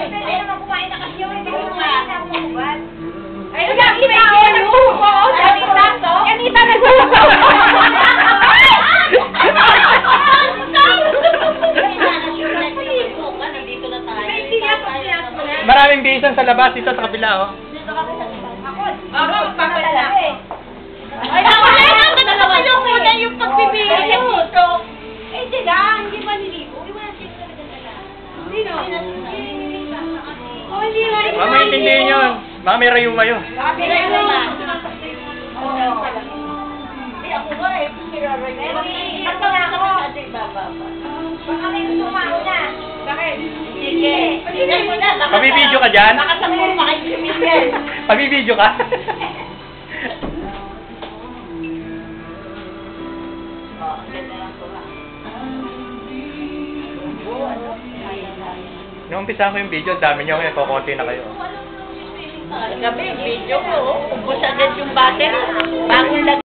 Pwede naman kumain na kasi yung hindi ko kumain na kumubad. Ay, Yanita, nagsusuko! Yanita, nagsusuko! Maraming bisan sa labas dito sa kabila, oh. Ako, magpapala. Ay, ako na muna yung pagbibigay. Eh, sila, hindi maliligo. Iwan natin talaga nila. Sino? Oh, hindi nga. Baka maintindihin yun. Baka may rayuma yun. Sabi na yun. Ako ba eh, Ito nga ako. baka may gusto mauna. Bakit? Sige. Sige mo na. Pabibidyo ka dyan? Nakasampo pa kayo si Miguel. Pabibidyo ka? Nung umpisa ko yung video, dami nyo kayo, kukunti na kayo. Gabi, video ko. Ubus agad yung battery. Bagong